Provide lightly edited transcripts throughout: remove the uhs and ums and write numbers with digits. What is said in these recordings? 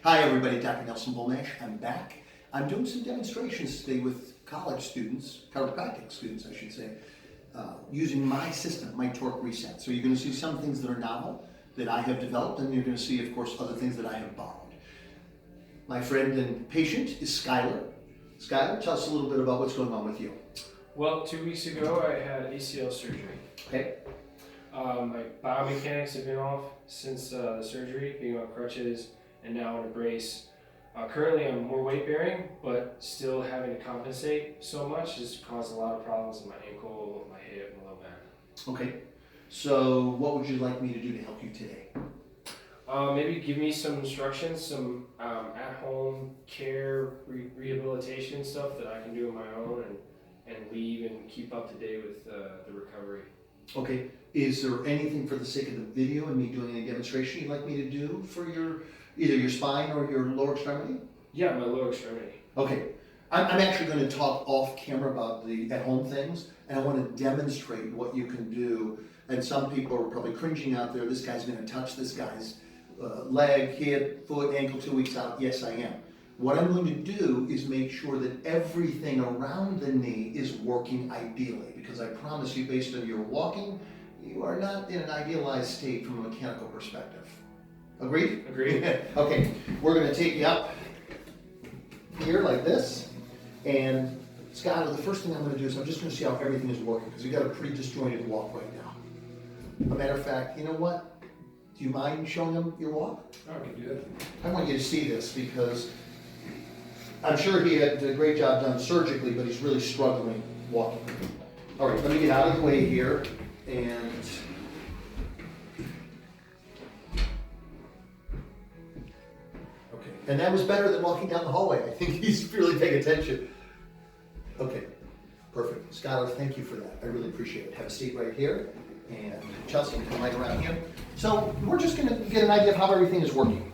Hi everybody, Dr. Nelson Bulmash. I'm back. I'm doing some demonstrations today with college students, chiropractic students I should say, using my system, my Torque Reset. So you're going to see some things that are novel that I have developed, and you're going to see, of course, other things that I have borrowed. My friend and patient is Skylar. Skylar, tell us a little bit about what's going on with you. Well, 2 weeks ago I had ACL surgery. Okay. My biomechanics have been off since the surgery, being on crutches and now on a brace. Currently I'm more weight bearing, but still having to compensate so much has caused a lot of problems in my ankle, my hip, and low back. Okay. So what would you like me to do to help you today? Maybe give me some instructions, some at-home care, rehabilitation stuff that I can do on my own and leave and keep up to date with the recovery. Okay. Is there anything for the sake of the video and me doing any demonstration you'd like me to do for either your spine or your lower extremity? Yeah, my lower extremity. Okay. I'm actually going to talk off camera about the at-home things, and I want to demonstrate what you can do. And some people are probably cringing out there. This guy's going to touch this guy's leg, hip, foot, ankle 2 weeks out. Yes, I am. What I'm going to do is make sure that everything around the knee is working ideally, because I promise you, based on your walking, you are not in an idealized state from a mechanical perspective. Agreed? Agreed. Okay, we're going to take you up here like this, and Scott, the first thing I'm going to do is I'm just going to see how everything is working, because you've got a pretty disjointed walk right now. A matter of fact, you know what? Do you mind showing them your walk? Oh, I can do that. I want you to see this, because I'm sure he had a great job done surgically, but he's really struggling walking. All right, let me get out of the way here, and okay, and that was better than walking down the hallway. I think he's really paying attention. Okay, perfect. Skylar, thank you for that. I really appreciate it. Have a seat right here, and Chelsea can come right around here. So we're just going to get an idea of how everything is working.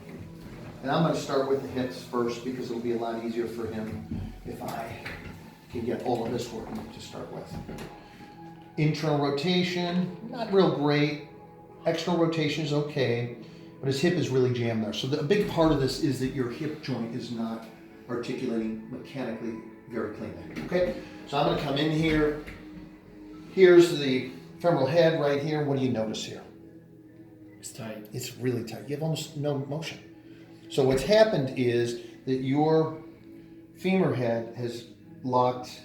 And I'm going to start with the hips first, because it'll be a lot easier for him if I can get all of this working to start with. Internal rotation, not real great. External rotation is okay, but his hip is really jammed there. So a big part of this is that your hip joint is not articulating mechanically very cleanly. Okay, so I'm going to come in here. Here's the femoral head right here. What do you notice here? It's tight. It's really tight. You have almost no motion. So what's happened is that your femur head has locked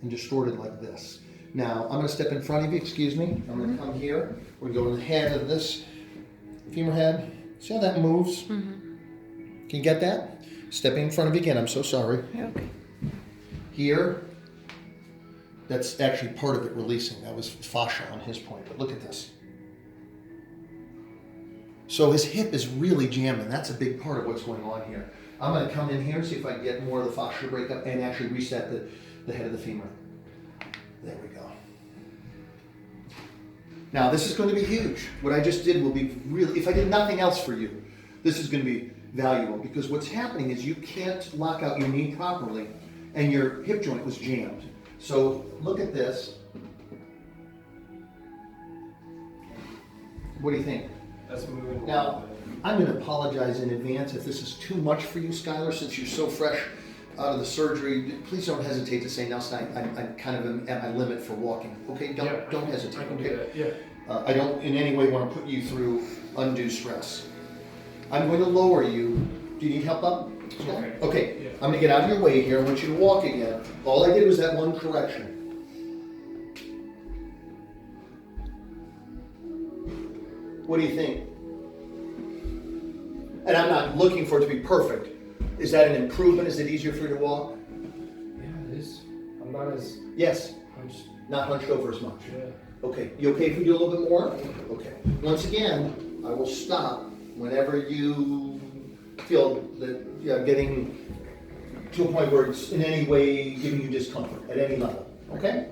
and distorted like this. Now, I'm going to step in front of you, excuse me. I'm going to come here. We're going to go to the head of this femur head. See how that moves? Can you get that? Stepping in front of you again. I'm so sorry. Okay. Here, that's actually part of it releasing. That was fascia on his point, but look at this. So his hip is really jamming. That's a big part of what's going on here. I'm going to come in here and see if I can get more of the fascia breakup and actually reset the head of the femur. There we go. Now this is going to be huge. What I just did will be really, if I did nothing else for you, this is going to be valuable, because what's happening is you can't lock out your knee properly and your hip joint was jammed. So look at this. What do you think? That's moving. Now, I'm going to apologize in advance if this is too much for you, Skylar, since you're so fresh out of the surgery. Please don't hesitate to say, Nelson, I kind of am at my limit for walking. Okay, don't hesitate. I can Okay? do that. Yeah. I don't in any way want to put you through undue stress. I'm going to lower you. Do you need help up? Okay. Okay. Yeah. I'm going to get out of your way here. I want you to walk again. All I did was that one correction. What do you think? And I'm not looking for it to be perfect. Is that an improvement? Is it easier for you to walk? Yeah, it is. I'm not as Yes. hunched. Not hunched over as much. Yeah. Okay. You okay if we do a little bit more? Okay. Once again, I will stop whenever you feel that you're getting to a point where it's in any way giving you discomfort at any level. Okay?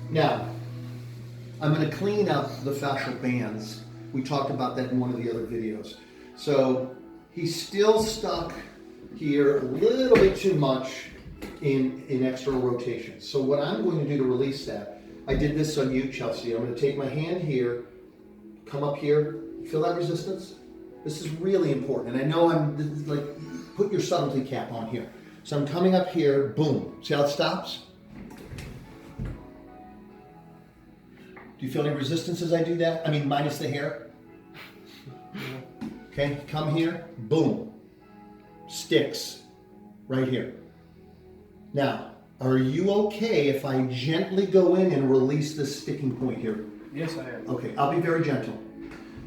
Now, I'm going to clean up the fascial bands. We talked about that in one of the other videos. So he's still stuck here a little bit too much in external rotation. So what I'm going to do to release that, I did this on you, Chelsea. I'm going to take my hand here, come up here. Feel that resistance? This is really important. And I know this is like, put your subtlety cap on here. So I'm coming up here, boom. See how it stops? Do you feel any resistance as I do that? I mean, minus the hair. Okay, come here, boom. Sticks right here. Now, are you okay if I gently go in and release this sticking point here? Yes, I am. Okay, I'll be very gentle.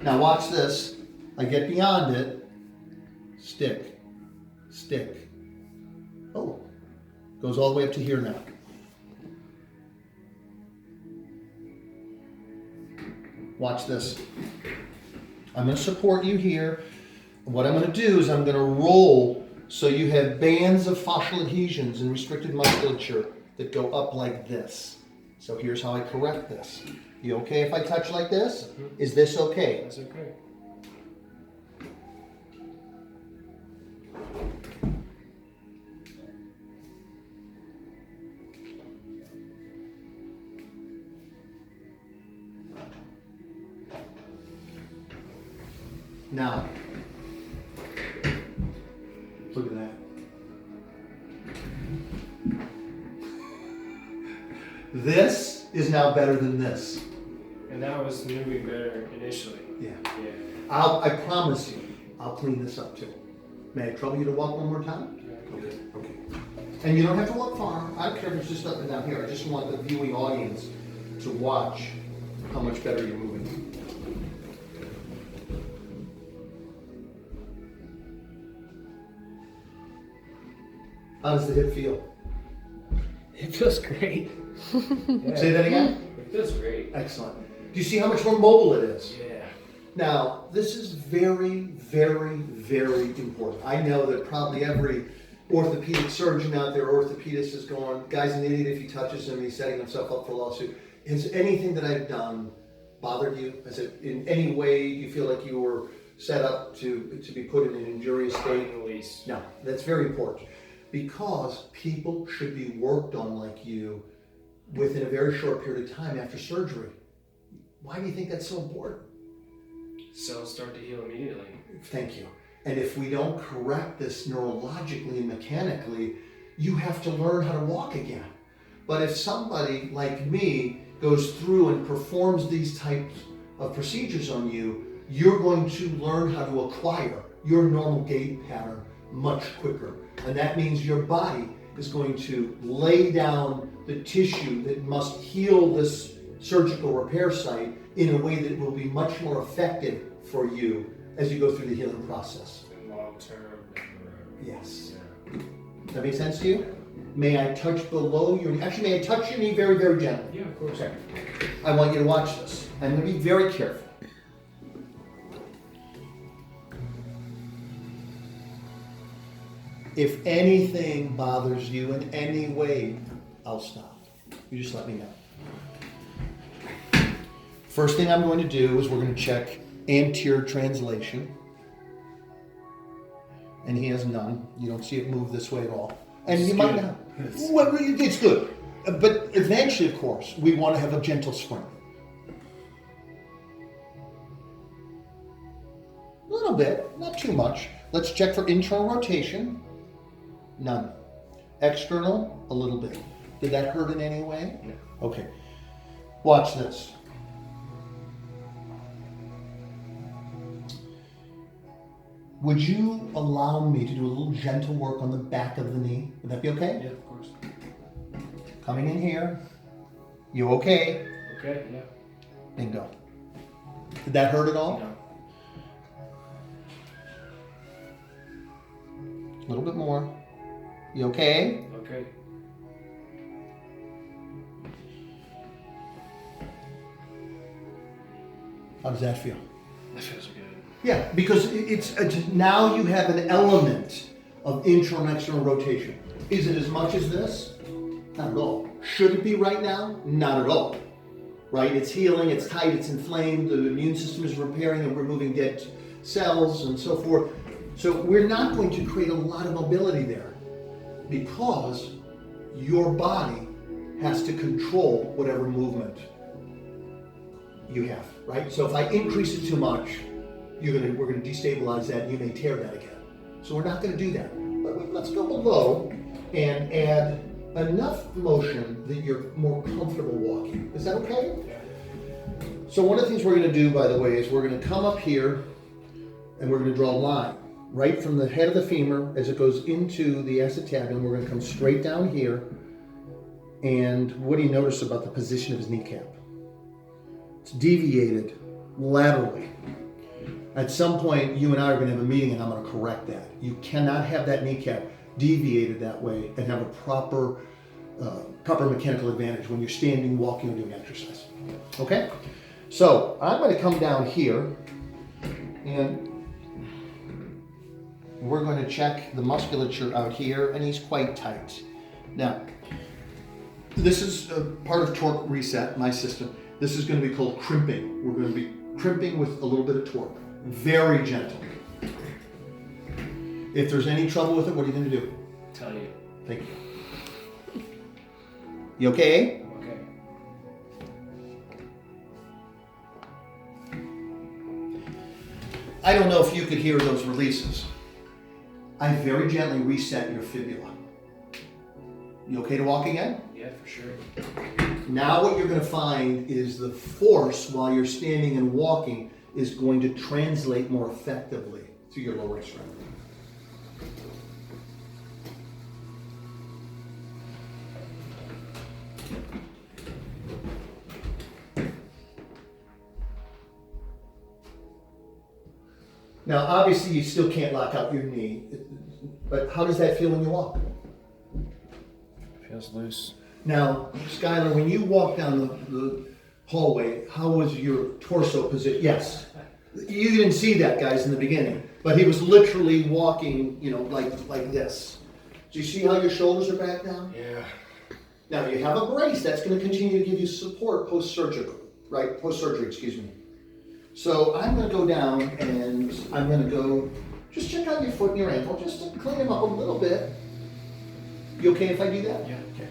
Now watch this. I get beyond it. Stick. Stick. Oh, goes all the way up to here now. Watch this. I'm going to support you here. What I'm going to do is I'm going to roll so you have bands of fascial adhesions and restricted musculature that go up like this. So here's how I correct this. You okay if I touch like this? Is this okay? That's okay. Now, look at that. This is now better than this. And that was moving better initially. Yeah. Yeah. I promise you, I'll clean this up too. May I trouble you to walk one more time? Yeah. Okay. Okay. And you don't have to walk far. I don't care if it's just up and down here. I just want the viewing audience to watch how much better you're moving. How does the hip feel? It feels great. Yeah. Say that again? It feels great. Excellent. Do you see how much more mobile it is? Yeah. Now, this is very, very, very important. I know that probably every orthopedic surgeon out there, orthopedist is going, guy's an idiot if he touches him, he's setting himself up for a lawsuit. Has anything that I've done bothered you? Has it in any way you feel like you were set up to be put in an injurious state? At least. No, that's very important. Because people should be worked on like you within a very short period of time after surgery. Why do you think that's so important? Cells start to heal immediately. Thank you. And if we don't correct this neurologically and mechanically, you have to learn how to walk again. But if somebody like me goes through and performs these types of procedures on you, you're going to learn how to acquire your normal gait pattern much quicker. And that means your body is going to lay down the tissue that must heal this surgical repair site in a way that will be much more effective for you as you go through the healing process. Long term. Yes. Yeah. Does that make sense to you? May I touch below your knee? Actually, may I touch your knee very, very gently? Yeah, of course. Okay. I want you to watch this. I'm going to be very careful. If anything bothers you in any way, I'll stop. You just let me know. First thing I'm going to do is we're going to check anterior translation. And he has none. You don't see it move this way at all. And you might not. Well, it's good. But eventually, of course, we want to have a gentle spring. A little bit, not too much. Let's check for internal rotation. None. External, a little bit. Did that hurt in any way? No. Okay. Watch this. Would you allow me to do a little gentle work on the back of the knee? Would that be okay? Yeah, of course. Coming in here. You okay? Okay, yeah. Bingo. Did that hurt at all? No. A little bit more. You okay? Okay. How does that feel? That feels good. Yeah, because it's now you have an element of internal and external rotation. Is it as much as this? Not at all. Should it be right now? Not at all. Right? It's healing, it's tight, it's inflamed, the immune system is repairing and removing dead cells and so forth. So we're not going to create a lot of mobility there because your body has to control whatever movement you have, right? So if I increase it too much, we're gonna destabilize that, and you may tear that again. So we're not gonna do that. But let's go below and add enough motion that you're more comfortable walking. Is that okay? Yeah. So one of the things we're gonna do, by the way, is we're gonna come up here and we're gonna draw a line right from the head of the femur as it goes into the acetabulum. We're gonna come straight down here. And what do you notice about the position of his kneecap? It's deviated laterally. At some point, you and I are going to have a meeting and I'm going to correct that. You cannot have that kneecap deviated that way and have a proper mechanical advantage when you're standing, walking, or doing exercise. Okay? So I'm going to come down here and we're going to check the musculature out here, and he's quite tight. Now, this is a part of Torque Reset, my system. This is going to be called crimping. We're going to be crimping with a little bit of torque. Very gentle. If there's any trouble with it, what are you going to do? Tell you. Thank you. You okay? Okay. I don't know if you could hear those releases. I very gently reset your fibula. You okay to walk again? Yeah, for sure. Now what you're going to find is the force while you're standing and walking is going to translate more effectively to your lower extremity. Now obviously you still can't lock out your knee, but how does that feel when you walk? Feels loose. Now, Skylar, when you walk down the hallway, how was your torso position? Yes. You didn't see that, guys, in the beginning, but he was literally walking, like this. Do you see how your shoulders are back now? Yeah. Now, you have a brace. That's going to continue to give you support post-surgical, right? Post-surgery, excuse me. So I'm going to go down and I'm going to go just check out your foot and your ankle just to clean them up a little bit. You okay if I do that? Yeah. Okay.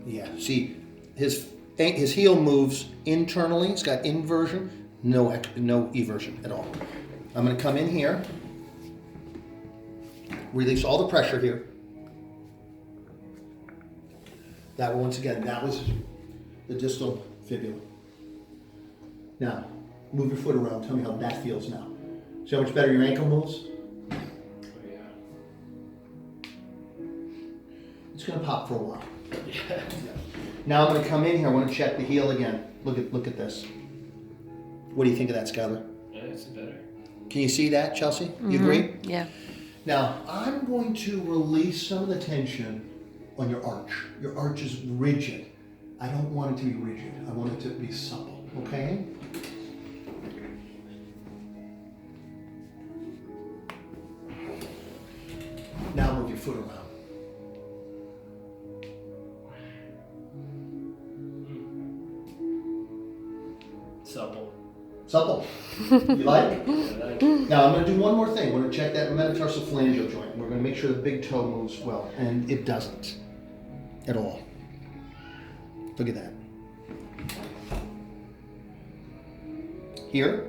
Yeah, see, his heel moves internally. It's got inversion, no eversion at all. I'm going to come in here, release all the pressure here. That once again, that was the distal fibula. Now, move your foot around. Tell me how that feels now. See how much better your ankle moves? Oh, yeah. It's going to pop for a while. Yeah. Now I'm going to come in here. I want to check the heel again. Look at this. What do you think of that, Skylar? Yeah, it's better. Can you see that, Chelsea? You agree? Yeah. Now I'm going to release some of the tension on your arch. Your arch is rigid. I don't want it to be rigid. I want it to be supple. Okay? Now move your foot around. Supple. Supple. You like? I like it. Now I'm going to do one more thing. We're going to check that metatarsophalangeal joint. We're going to make sure the big toe moves well, and it doesn't at all. Look at that. Here,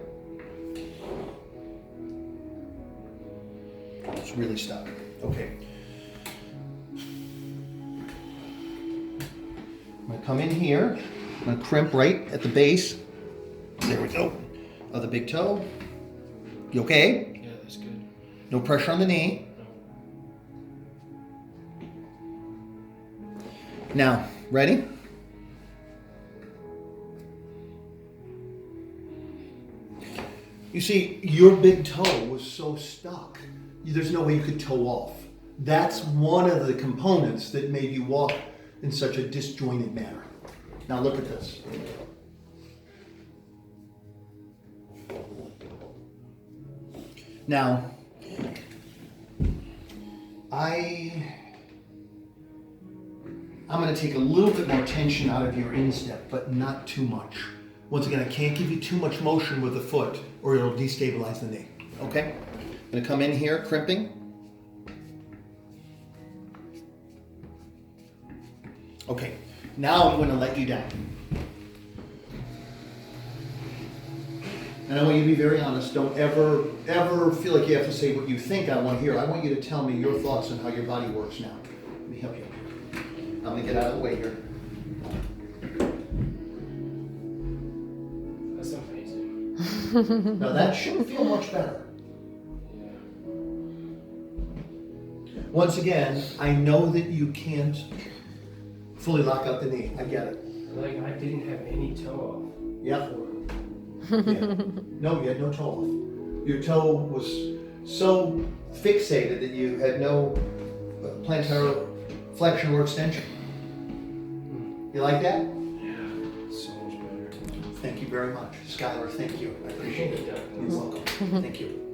it's really stuck. Okay. I'm going to come in here. I'm going to crimp right at the base. There we go. Of the big toe. You okay? Yeah, that's good. No pressure on the knee. Now, ready? You see, your big toe was so stuck. There's no way you could toe off. That's one of the components that made you walk in such a disjointed manner. Now look at this. Now, I'm going to take a little bit more tension out of your instep, but not too much. Once again, I can't give you too much motion with the foot or it'll destabilize the knee. Okay? I'm going to come in here, crimping. Okay, now I'm gonna let you down. And I want you to be very honest. Don't ever feel like you have to say what you think I want to hear. I want you to tell me your thoughts on how your body works now. Let me help you. I'm gonna get out of the way here. That's amazing. Now that should feel much better. Yeah. Once again, I know that you can't fully lock out the knee. I get it. Like I didn't have any toe off. Yep. Yeah. No, you had no toe off. Your toe was so fixated that you had no plantar flexion or extension. You like that? Yeah, so much better. Thank you very much. Skylar, thank you. I appreciate it. You're welcome. Thank you.